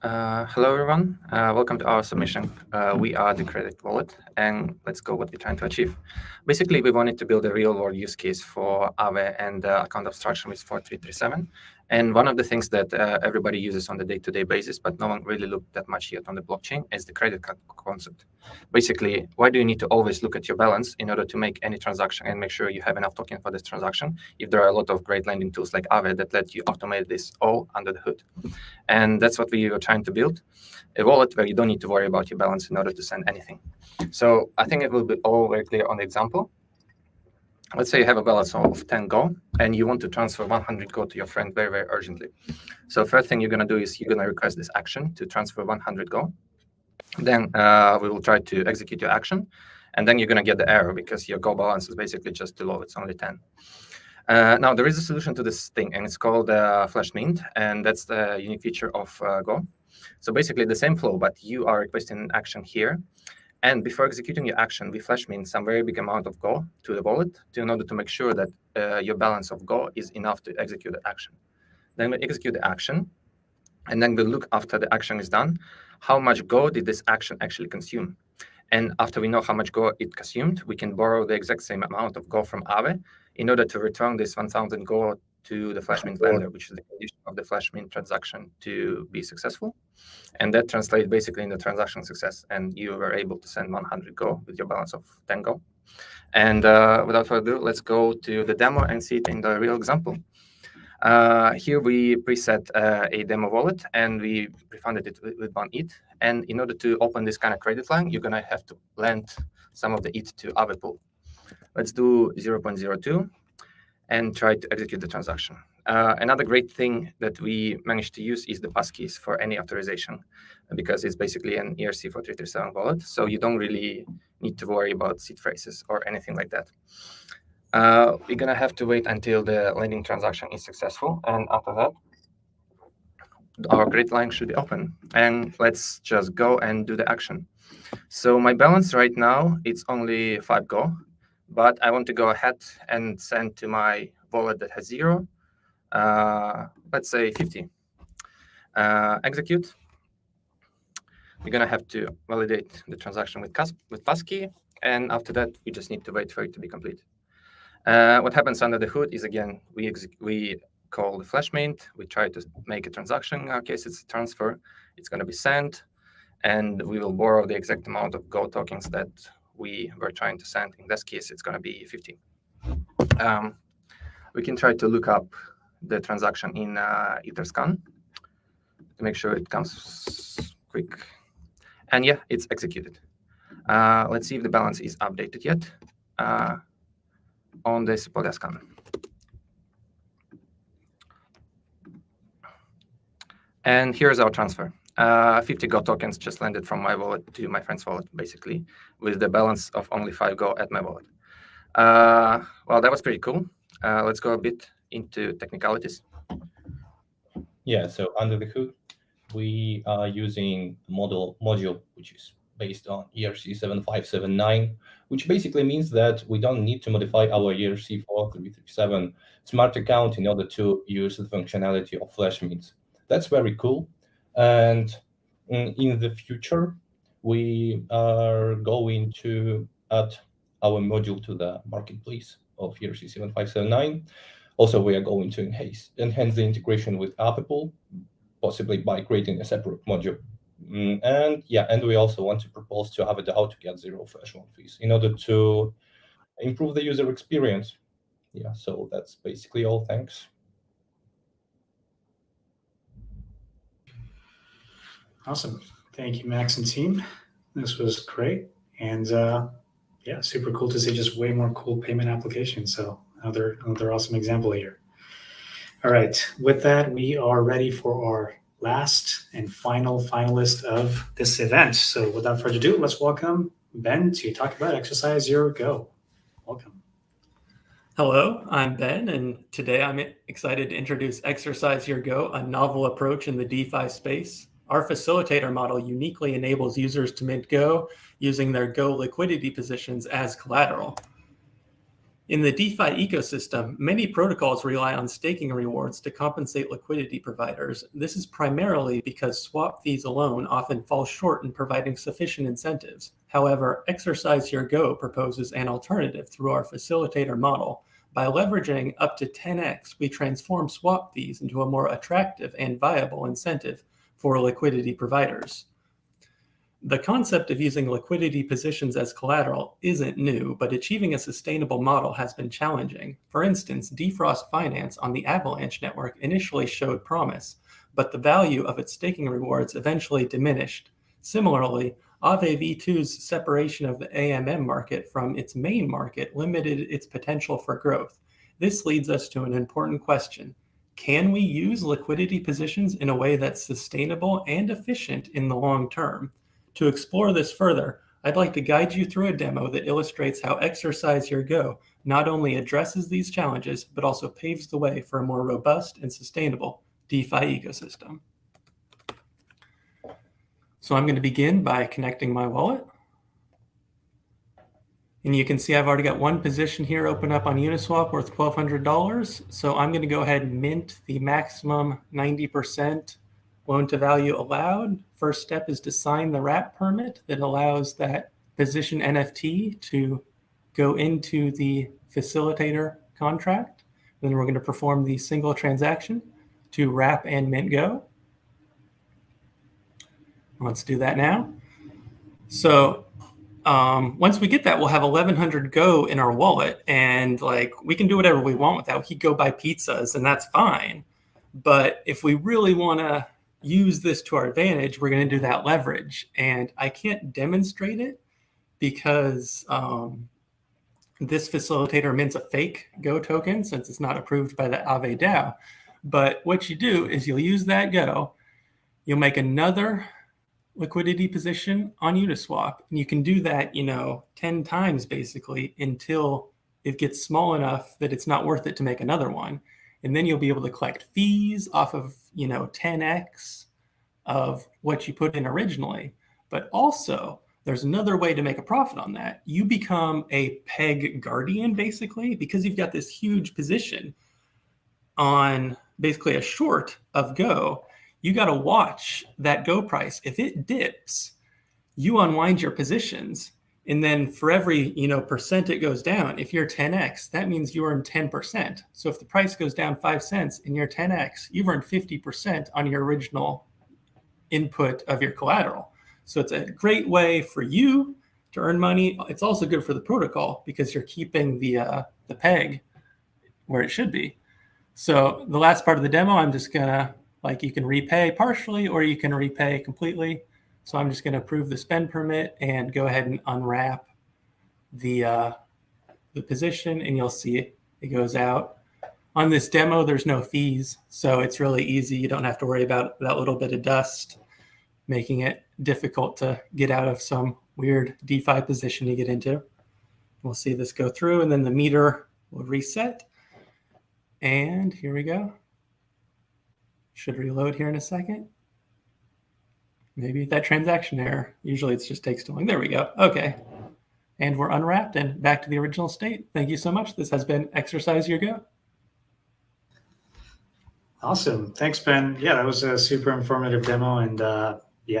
Hello, everyone. Welcome to our submission. We are DCredit Wallet, and let's go what we're trying to achieve. Basically, we wanted to build a real-world use case for Aave and account abstraction with 4337. And one of the things that everybody uses on the day-to-day basis, but no one really looked that much yet on the blockchain, is the credit card concept. Basically, why do you need to always look at your balance in order to make any transaction and make sure you have enough token for this transaction, if there are a lot of great lending tools like Aave that let you automate this all under the hood? And that's what we were trying to build, a wallet where you don't need to worry about your balance in order to send anything. So I think it will be all very clear on the example. Let's say you have a balance of 10 Go and you want to transfer 100 Go to your friend very, very urgently. So first thing you're going to do is you're going to request this action to transfer 100 Go. Then we will try to execute your action. And then you're going to get the error because your Go balance is basically just too low. It's only 10. Now, there is a solution to this thing, and it's called Flash Mint. And that's the unique feature of Go. So basically the same flow, but you are requesting an action here. And before executing your action, we flash mint some very big amount of Go to the wallet in order to make sure that your balance of Go is enough to execute the action. Then we execute the action, and then we look after the action is done, how much Go did this action actually consume? And after we know how much Go it consumed, we can borrow the exact same amount of Go from Aave in order to return this 1,000 Go to the Flashmint lender, which is the condition of the Flashmint transaction to be successful. And that translates basically into transaction success. And you were able to send 100 Go with your balance of 10 Go. And without further ado, let's go to the demo and see it in the real example. Here we preset a demo wallet and we prefunded it with 1 ETH. And in order to open this kind of credit line, you're going to have to lend some of the ETH to Aave pool. Let's do 0.02 and try to execute the transaction. Another great thing that we managed to use is the passkeys for any authorization, because it's basically an ERC-4337 wallet. So you don't really need to worry about seed phrases or anything like that. We're going to have to wait until the lending transaction is successful. And after that, our grid line should be open. And let's just go and do the action. So my balance right now, it's only 5 Go, but I want to go ahead and send to my wallet that has 0, let's say 50. Execute. We're going to have to validate the transaction with passkey. And after that, we just need to wait for it to be complete. What happens under the hood is, again, we call the Flashmint. We try to make a transaction. In our case, it's a transfer. It's going to be sent. And we will borrow the exact amount of Go tokens that we were trying to send. In this case, it's going to be 50. We can try to look up the transaction in Etherscan to make sure it comes quick. And yeah, it's executed. Let's see if the balance is updated yet on this Podescan. And here's our transfer. 50 Go tokens just landed from my wallet to my friend's wallet, basically, with the balance of only 5 Go at my wallet. Well, that was pretty cool. Let's go a bit into technicalities.
Yeah, so under the hood, we are using a module which is based on ERC-7579, which basically means that we don't need to modify our ERC-4337 smart account in order to use the functionality of Flashmint. That's very cool. And in the future, we are going to add our module to the marketplace of ERC-7579. Also, we are going to enhance the integration with Aave pool, possibly by creating a separate module. And we also want to propose to Aave DAO to get 0 threshold fees in order to improve the user experience. Yeah, so that's basically all. Thanks.
Awesome. Thank you, Max and team. This was great. And yeah, super cool to see just way more cool payment applications. So another awesome example here. All right. With that, we are ready for our last and final finalist of this event. So without further ado, let's welcome Ben to talk about Exercise Your Go. Welcome.
Hello, I'm Ben, and today I'm excited to introduce Exercise Your Go, a novel approach in the DeFi space. Our facilitator model uniquely enables users to mint Go using their Go liquidity positions as collateral. In the DeFi ecosystem, many protocols rely on staking rewards to compensate liquidity providers. This is primarily because swap fees alone often fall short in providing sufficient incentives. However, Exercise Your Go proposes an alternative through our facilitator model. By leveraging up to 10x, we transform swap fees into a more attractive and viable incentive for liquidity providers. The concept of using liquidity positions as collateral isn't new, but achieving a sustainable model has been challenging. For instance, Defrost Finance on the Avalanche network initially showed promise, but the value of its staking rewards eventually diminished. Similarly, Aave V2's separation of the AMM market from its main market limited its potential for growth. This leads us to an important question. Can we use liquidity positions in a way that's sustainable and efficient in the long term? To explore this further, I'd like to guide you through a demo that illustrates how Exercise Your Go not only addresses these challenges, but also paves the way for a more robust and sustainable DeFi ecosystem. So I'm going to begin by connecting my wallet. And you can see I've already got one position here open up on Uniswap worth $1,200. So I'm going to go ahead and mint the maximum 90% loan to value allowed. First step is to sign the wrap permit that allows that position NFT to go into the facilitator contract. Then we're going to perform the single transaction to wrap and mint Go. Let's do that now. So once we get that, we'll have 1,100 Go in our wallet, and like we can do whatever we want with that. We could go buy pizzas, and that's fine. But if we really want to use this to our advantage, we're going to do that leverage. And I can't demonstrate it because this facilitator mints a fake Go token since it's not approved by the Aave DAO. But what you do is you'll use that Go, you'll make another liquidity position on Uniswap, and you can do that, 10 times basically until it gets small enough that it's not worth it to make another one. And then you'll be able to collect fees off of, 10x of what you put in originally. But also, there's another way to make a profit on that. You become a peg guardian, basically, because you've got this huge position on basically a short of Go. You got to watch that Go price. If it dips, you unwind your positions. And then for every, percent it goes down, if you're 10x, that means you earn 10%. So if the price goes down 5 cents and you're 10x, you've earned 50% on your original input of your collateral. So it's a great way for you to earn money. It's also good for the protocol because you're keeping the peg where it should be. So the last part of the demo, I'm just gonna, you can repay partially or you can repay completely. So I'm just gonna approve the spend permit and go ahead and unwrap the position, and you'll see it goes out. On this demo, there's no fees, so it's really easy. You don't have to worry about that little bit of dust making it difficult to get out of some weird DeFi position to get into. We'll see this go through, and then the meter will reset. And here we go. Should reload here in a second. Maybe that transaction error. Usually it just takes too long. There we go. Okay. And we're unwrapped and back to the original state. Thank you so much. This has been Exercise Your Go.
Awesome. Thanks, Ben. Yeah, that was a super informative demo. And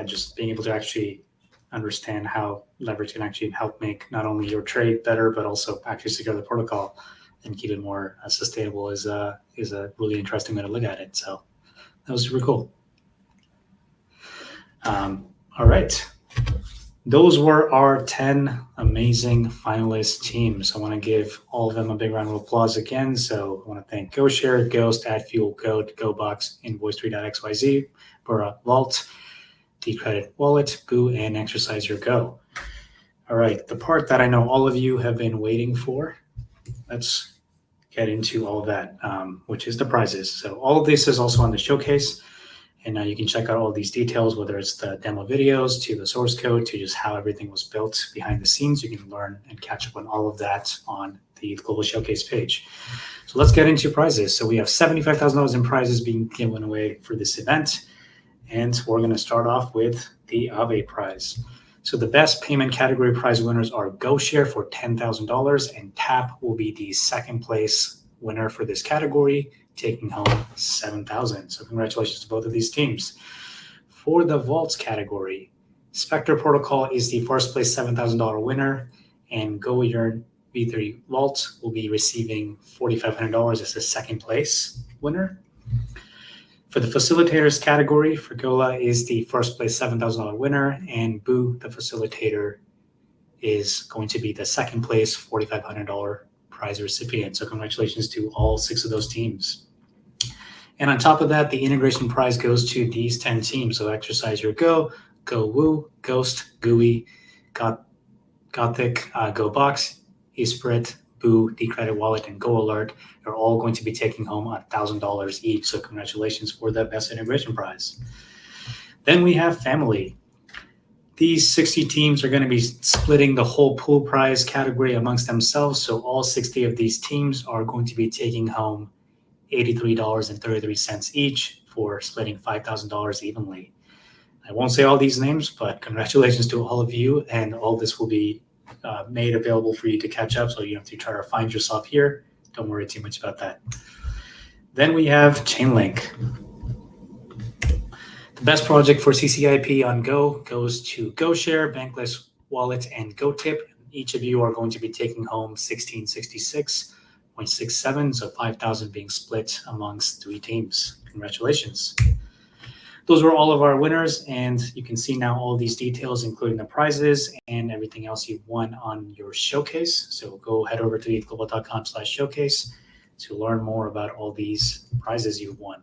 just being able to actually understand how leverage can actually help make not only your trade better, but also actually secure the protocol and keep it more sustainable is a really interesting way to look at it. So that was super cool. All right. Those were our 10 amazing finalist teams. I want to give all of them a big round of applause again. So I want to thank GoShare, Ghost, AddFuel, Goat, GoBox, Invoice3.xyz, Bura, Vault, DCredit Wallet, Boo, and Exercise Your Go. All right, the part that I know all of you have been waiting for. Let's get into all of that, which is the prizes. So all of this is also on the showcase. And now you can check out all these details, whether it's the demo videos to the source code to just how everything was built behind the scenes. You can learn and catch up on all of that on the Global Showcase page. So let's get into prizes. So we have $75,000 in prizes being given away for this event. And we're going to start off with the Aave prize. So the best payment category prize winners are GoShare for $10,000, and Tap will be the second place winner for this category, taking home $7,000. So congratulations to both of these teams. For the Vaults category, Spectre Protocol is the first place $7,000 winner, and GoYearn V3 Vault will be receiving $4,500 as the second place winner. For the facilitators category, Frigola is the first place $7,000 winner, and Boo, the facilitator, is going to be the second place $4,500 prize recipient. So congratulations to all 6 of those teams. And on top of that, the integration prize goes to these 10 teams. So Exercise Your Go, GoWoo, Ghost, GUI, Gothic, GoBox, Esprit, Boo, DCredit Wallet, and GoAlert are all going to be taking home $1,000 each. So congratulations for the best integration prize. Then we have family. These 60 teams are going to be splitting the whole pool prize category amongst themselves. So all 60 of these teams are going to be taking home $83.33 each for splitting $5,000 evenly. I won't say all these names, but congratulations to all of you, and all this will be made available for you to catch up, so you don't have to try to find yourself here. Don't worry too much about that. Then we have Chainlink. The best project for CCIP on Go goes to GoShare, Bankless Wallet, and GoTip. Each of you are going to be taking home 1666.67, so 5,000 being split amongst 3 teams. Congratulations. Those were all of our winners, and you can see now all these details, including the prizes and everything else you've won on your showcase. So go head over to ethglobal.com/showcase to learn more about all these prizes you've won.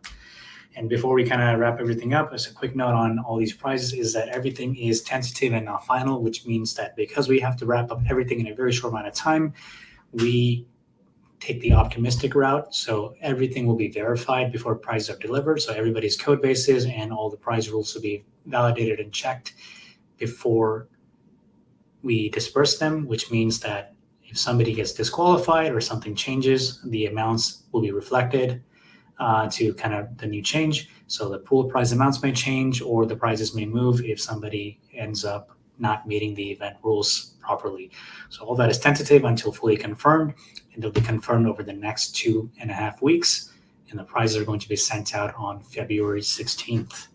And before we kind of wrap everything up, as a quick note on all these prizes is that everything is tentative and not final, which means that because we have to wrap up everything in a very short amount of time, we take the optimistic route. So everything will be verified before prizes are delivered. So everybody's code bases and all the prize rules will be validated and checked before we disperse them, which means that if somebody gets disqualified or something changes, the amounts will be reflected to kind of the new change. So the pool prize amounts may change or the prizes may move if somebody ends up not meeting the event rules properly. So all that is tentative until fully confirmed, and they'll be confirmed over the next 2.5 weeks, and the prizes are going to be sent out on February 16th.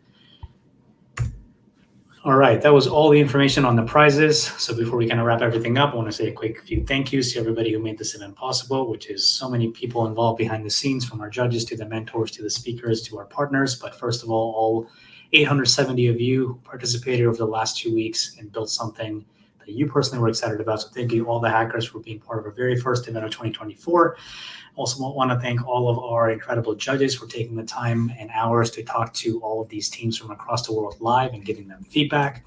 All right, that was all the information on the prizes. So before we kind of wrap everything up, I want to say a quick few thank yous to everybody who made this event possible, which is so many people involved behind the scenes, from our judges to the mentors to the speakers to our partners. But first of all 870 of you participated over the last 2 weeks and built something that you personally were excited about. So thank you all the hackers for being part of our very first event of 2024. Also want to thank all of our incredible judges for taking the time and hours to talk to all of these teams from across the world live and giving them feedback.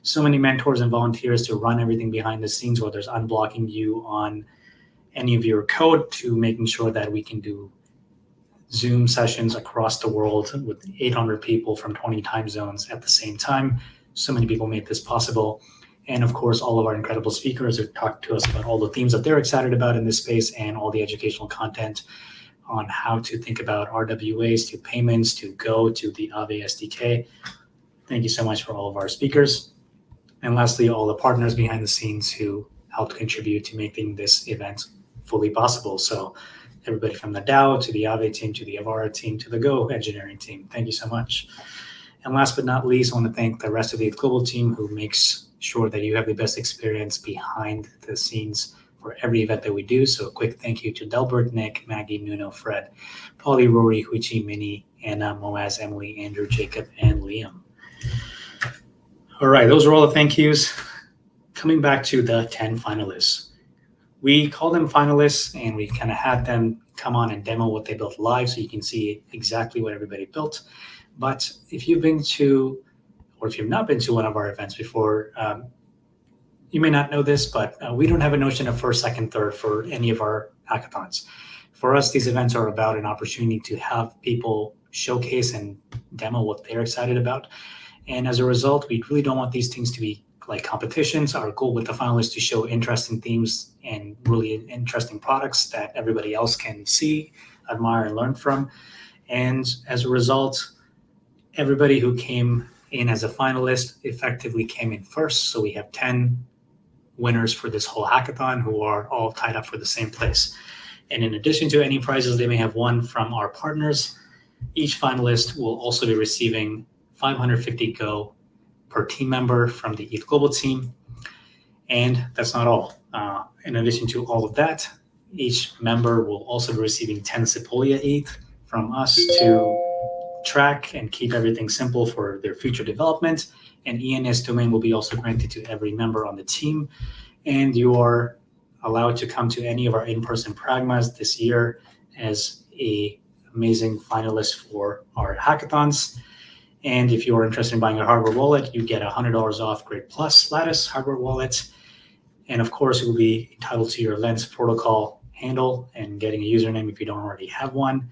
So many mentors and volunteers to run everything behind the scenes, whether it's unblocking you on any of your code to making sure that we can do Zoom sessions across the world with 800 people from 20 time zones at the same time. So many people made this possible. And of course, all of our incredible speakers who talked to us about all the themes that they're excited about in this space and all the educational content on how to think about RWAs to payments to Go to the Aave SDK. Thank you so much for all of our speakers. And lastly, all the partners behind the scenes who helped contribute to making this event fully possible. So everybody from the DAO to the Aave team to the Avara team to the Go engineering team. Thank you so much. And last but not least, I want to thank the rest of the ETHGlobal team who makes sure that you have the best experience behind the scenes for every event that we do. So a quick thank you to Delbert, Nick, Maggie, Nuno, Fred, Polly, Rory, Huichi, Minnie, Anna, Moaz, Emily, Andrew, Jacob, and Liam. All right, those are all the thank yous. Coming back to the 10 finalists. We call them finalists and we kind of had them come on and demo what they built live so you can see exactly what everybody built. But if you've been to, or if you've not been to one of our events before, you may not know this, but we don't have a notion of first, second, third for any of our hackathons. For us, these events are about an opportunity to have people showcase and demo what they're excited about. And as a result, we really don't want these things to be like competitions. Our goal with the finalists is to show interesting themes and really interesting products that everybody else can see, admire, and learn from. And as a result, everybody who came in as a finalist effectively came in first. So we have 10 winners for this whole hackathon who are all tied up for the same place. And in addition to any prizes they may have won from our partners, each finalist will also be receiving 550 Go per team member from the ETHGlobal team. And that's not all. In addition to all of that, each member will also be receiving 10 Sepolia ETH from us to track and keep everything simple for their future development. And ENS domain will be also granted to every member on the team. And you are allowed to come to any of our in-person pragmas this year as a amazing finalist for our hackathons. And if you are interested in buying a hardware wallet, you get $100 off Grid Plus Lattice hardware wallet. And of course, you will be entitled to your Lens protocol handle and getting a username if you don't already have one.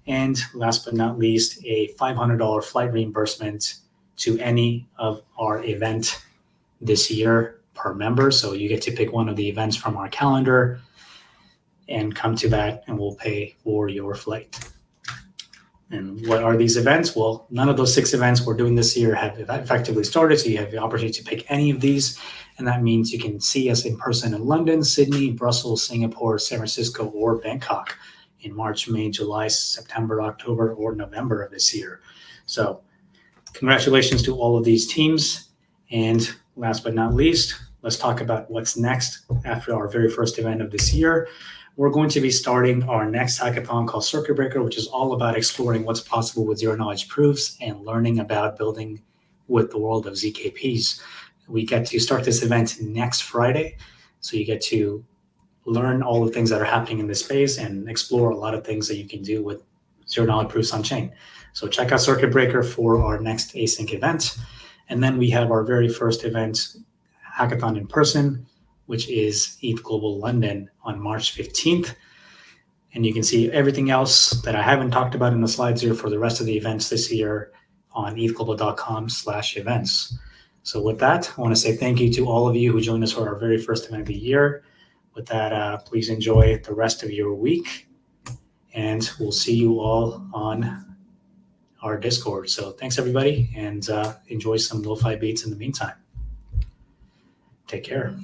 And last but not least, a $500 flight reimbursement to any of our event this year per member. So you get to pick one of the events from our calendar and come to that, and we'll pay for your flight. And what are these events? Well, none of those 6 events we're doing this year have effectively started, so you have the opportunity to pick any of these. And that means you can see us in person in London, Sydney, Brussels, Singapore, San Francisco, or Bangkok in March, May, July, September, October, or November of this year. So congratulations to all of these teams. And last but not least, let's talk about what's next after our very first event of this year. We're going to be starting our next hackathon called Circuit Breaker, which is all about exploring what's possible with zero-knowledge proofs and learning about building with the world of ZKPs. We get to start this event next Friday, so you get to learn all the things that are happening in this space and explore a lot of things that you can do with zero-knowledge proofs on chain. So check out Circuit Breaker for our next async event. And then we have our very first event, hackathon in person, which is ETHGlobal London on March 15th. And you can see everything else that I haven't talked about in the slides here for the rest of the events this year on ethglobal.com/events. So with that, I want to say thank you to all of you who joined us for our very first event of the year. With that, please enjoy the rest of your week, and we'll see you all on our Discord. So thanks, everybody, and enjoy some lo-fi beats in the meantime. Take care.